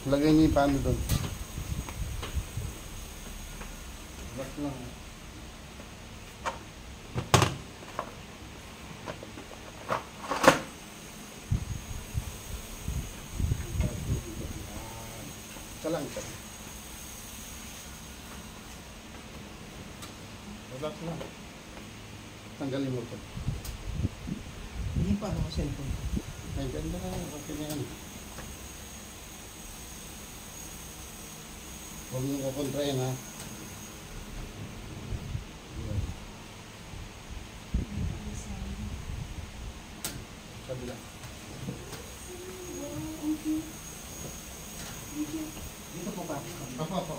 Lagay niyo yung paano doon. Relax lang. Isa lang, isa. Relax lang. Tanggalin mo ito. Hindi pa ako cellphone. Ay, ganda na. Okay na yan. Huwag mo kukontra yan, ha? Sabi lang. Dito po ba? Ako.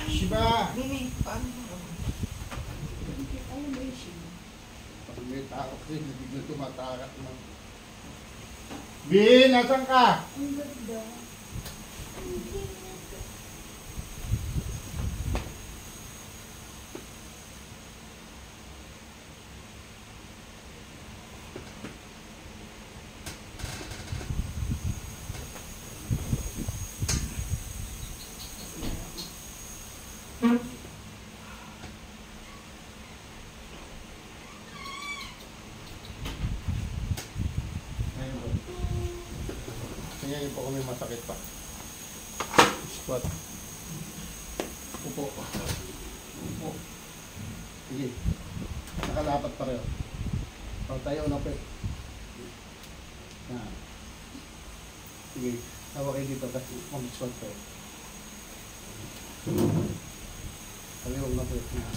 Shiba! Mimi, paano ba? Ano ba yung Shiba? Pag may tao kasi, bigla tumatarak na. Bin, nasan ka? Ang ganda. Tingnan po kung may masakit pa. Squat. Upo. Upo. Sige. Nakalapat pareho. Tayo na po. Yan. Sige. Hawak kayo dito kasi mag-squat kayo. Kaliwag na po. Yan.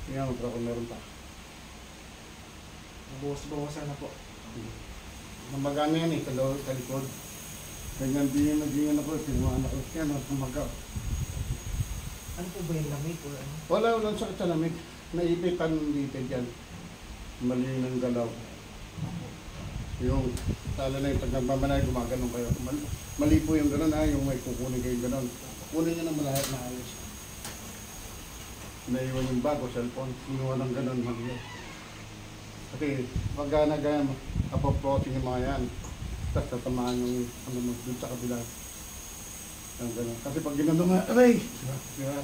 Tingnan mo kung meron pa. Bawas-bawasan na po. Namagana yan eh, kalikod. Ganyan din yung naging ako, pinuhaan ako. Yan, namagaw. Ano po ba yung lamig o ano? Walang sakit sa lamig. Naipitan dito dyan. Mali ng galaw. Yung tala na yung pagkabamanay, gumaganon kayo. Mali po yung gano'n ha, yung may kukunin kayo gano'n. Kunin nyo na malahit na ayos. Naiwan yung bago, cellphone. Inuwan ng gano'n, mali. Kasi pag nagaya, apoprotin yung mga yan. Tapos tatamaan yung ano mo dun sa kabila. Yung gano'n. Kasi pag ginano nga, aray! Diba?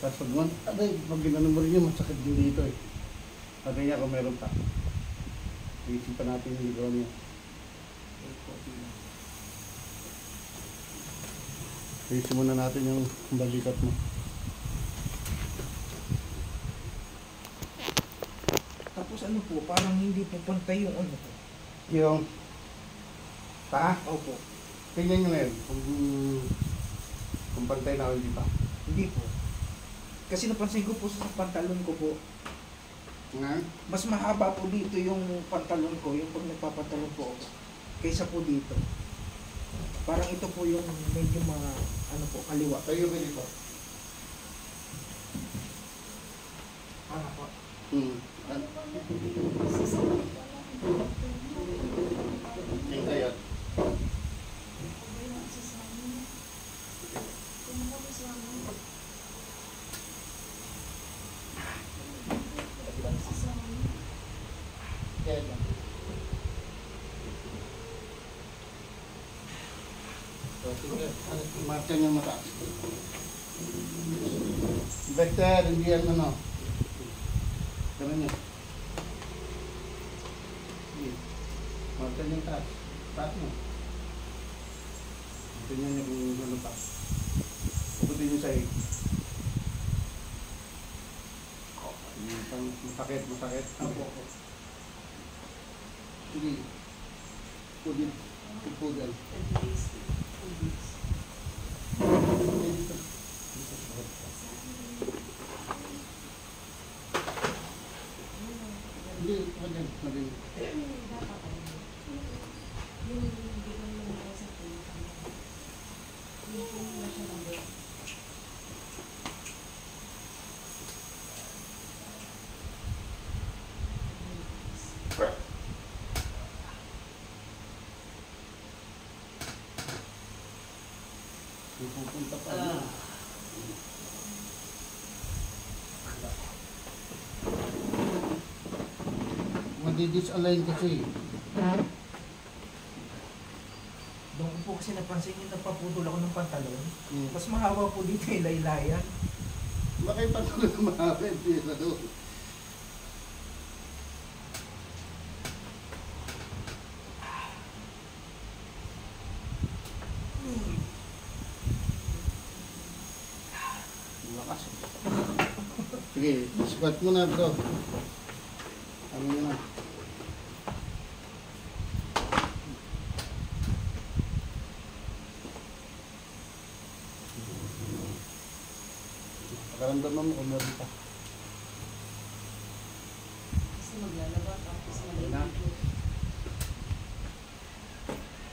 Tapos pag man, aray! Pag ginano mo rin yun, masakit din dito eh. Sabi niya kung meron pa. Iisipan natin yung ligaw niya. Iisi muna natin yung balikat mo. Tapos ano po, parang hindi po pantay yung ano po. Yung paa? Opo. Tingnan nyo ngayon kung pantay na o hindi pa. Hindi po. Kasi napansin ko po sa pantalon ko po, Nga? mas mahaba po dito yung pantalon ko, yung pag nagpapantalon po ako, kaysa po dito. Parang ito po yung medyo mga, ano po, kaliwa. Tayo ka dito. Ano po? Ano pa na masasakit pa lang. Tingnan yan. Ako ba yung sasama? Kung ako kasama. Sasama. Yan lang. So, tingnan. Marka niya mataas. Better, hindi yan ano. Ganun niya. Sige. Marka niya taas. Taas mo. Tingnan niya kung ano pa. Puputin niyo sa'yo. Masakit, masakit. Apo. Sige. Pudin. Pudin. Hindi, madyan. Madyan. Pupunta pa. Madi-disalign kasi. Doon ko po kasi napansin yung nagpaputol ako ng pantalon. Hmm. Mas mahaba po dito yung laylayan. Makita ko na mahapin. Lakas. Sige, squat mo na bro. Ano mo na. Nakaramdaman mo kung meron pa. Kasi maglalaba tapos Okay na. maliligo.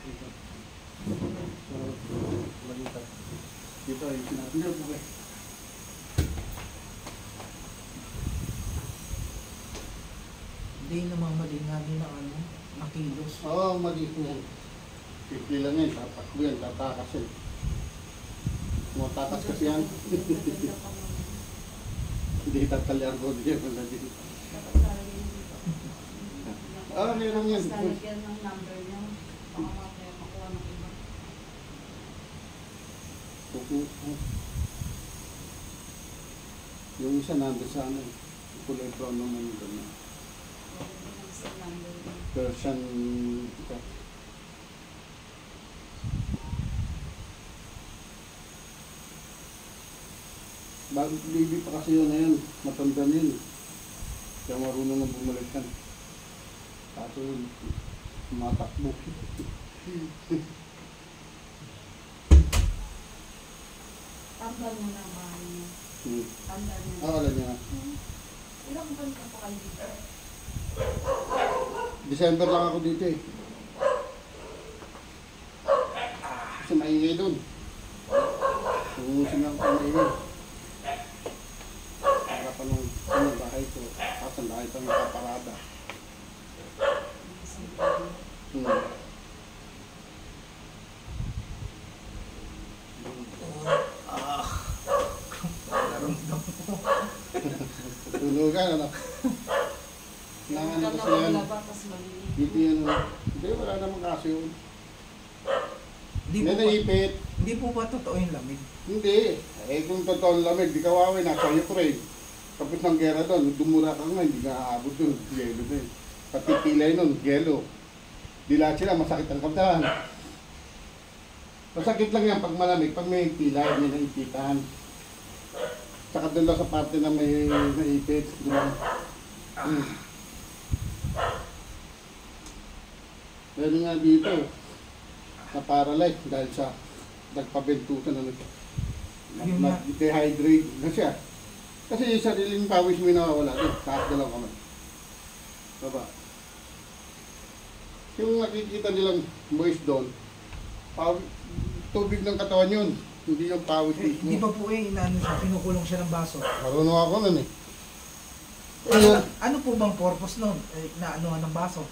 Dito. So, balikat. Dito, yung sinabi niyo po eh. Hindi namamali nga din ng ano, ng kilos. Oo, mali po yan. Pipila nga yun, tatakbo yan, tatakas yan. Matakas kasi yan. Maganda pa naman. Hindi tatalian ko din yan. Wala din. Dapat lalagyan dito. Ah, meron yan. Tapos lalagyan ng number niya. Baka mamaya makuha ng iba. Yung isa nandun sa ano, kulay brown naman yung gano'n. Lalagyan ng same number niya. Persian, ito. Bago baby pa kasi yun ngayon, matanda na yun. Kaya marunong na bumalik yan. Kaso matakbo. Tanggal mo na ba niya? Hmm. Tanggal mo na. Ah, alam niya na. Ilang buwan ka pa kayo dito? December lang ako dito eh. Kasi maingay doon. Umusin lang ako maingay. Para pa nung ano, bahay ko. Tapos ang bahay pa nakaparada. Isang buwan. Hmm. Naramdam ko. Tulugan ano. Nangan Maganda kasi yan. maglaba, tapos maliligo. Dito yan. Hindi, wala namang kaso yun. Hindi Hindi po, ba, naipit. hindi po ba totoo yung lamig? Hindi. Eh kung totoo ang lamig, di kawawi na sa Ukraine. Kapit ng gera doon, dumura ka nga, hindi ka aabot doon. Yelo din. Pati pilay nun, yelo. Di lahat sila, masakit ang katawan. Masakit lang yan pag malamig, pag may pilay, may naipitan. Saka doon lang sa parte na may naipit. Doon. Meron nga dito, na-paralyze dahil sa nagpabentusan na Yun nga. dehydrate na siya. Kasi yung sariling pawis mo yung nawawala doon, taas na lang kamay. Baba. Yung nakikita nilang moist doon, tubig ng katawan yun, hindi yung pawis Eh, mismo. di ba po inaano siya, kinukulong siya ng baso? Marunong ako nun eh. Ano po bang purpose nun? Na ano ng baso?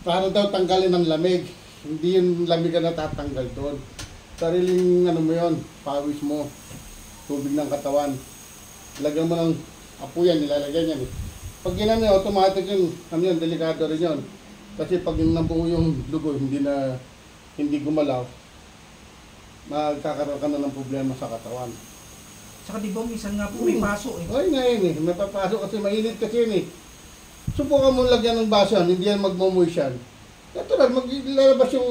Para daw tanggalin ng lamig. Hindi yung lamig ang natatanggal doon. Sariling ano mo yun, pawis mo, tubig ng katawan. Lagyan mo ng apo yan, nilalagyan yan eh. Pag ginano yun, automatic yun, ano yun, delikado rin yun. Kasi pag yung nabuo yung dugo, hindi gumalaw, magkakaroon ka na ng problema sa katawan. Tsaka di ba minsan nga po may baso eh. Ay ngayon eh, may papasok kasi mainit kasi yun eh. Subukan mo lagyan ng baso yan, hindi yan magmumush yan. Natural, maglalabas yung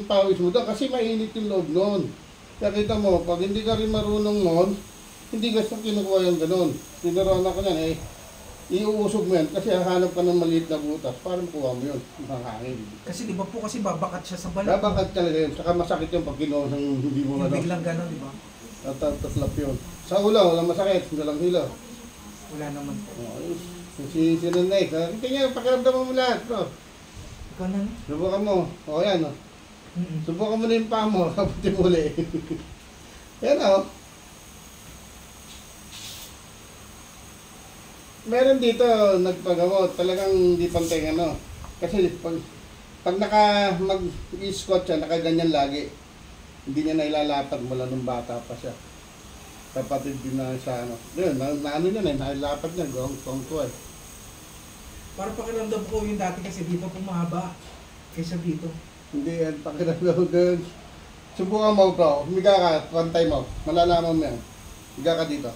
pawis mo doon kasi mainit yung loob noon. Kaya kita mo, pag hindi ka rin marunong noon, hindi gusto kinukuha yung ganun. Tinuruan ako yan eh, iuusog mo yan kasi hahanap ka ng maliit na butas para makuha mo yun, mahangin. Kasi di ba po kasi babakat siya sa balat. Babakat talaga yun, saka masakit yung pag kinuha ng hindi mo Yung ano. biglang gano'n, di ba? Tatlap yun. Sa ulo, walang masakit, walang hilo. Wala naman po. Ayos. Si Sinunay, kita niya, pakiramdaman mo lahat, bro. Ikaw na. Subukan mo. O yan, o. Mm-mm. Subukan mo na yung paa mo, kaputi muli. Yan, o. Meron dito, nagpagamot, talagang hindi pantay ano. Kasi pag mag-squat siya, nakaganyan lagi. Hindi niya nailalapad mula nung bata pa siya. Kapatid din na sa ano. Yun, ano niya na, nailapad niya, gawang ko eh. Para pakiramdam ko yung dati kasi di pa pumahaba kaysa dito. Hindi yan, pakiramdam doon. Subukan mo bro, humiga ka, pantay mo. Malalaman mo yan. Higa ka dito.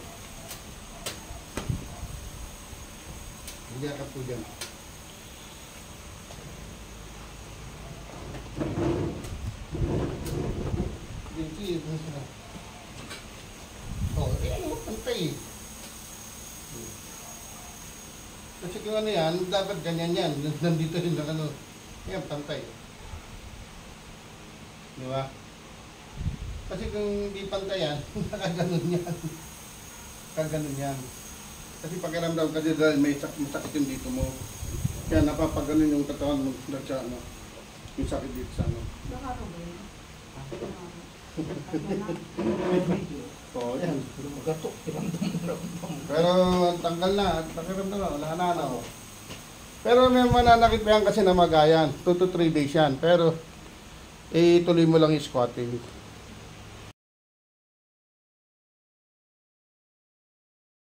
Higa ka po dyan. Dito, oh, ayan mo, pantay. Kasi kung ano yan, dapat ganyan yan. Nandito rin na ano. Ayan, pantay. Di ba? Kasi kung di pantay yan, nakaganon yan. Kaganon yan. Kasi pakiramdam kasi dahil may masakit yung dito mo. Kaya napapaganon yung katawan mo sa ano. Yung sakit dito sa ano. Baka ba yun? Oo, yan. Pero magatok, ramdam. Pero tanggal na at pakiramdam na, wala na ano. Pero may mananakit pa yan kasi namagayan. 2 to 3 days yan. Pero, tuloy mo lang yung squatting.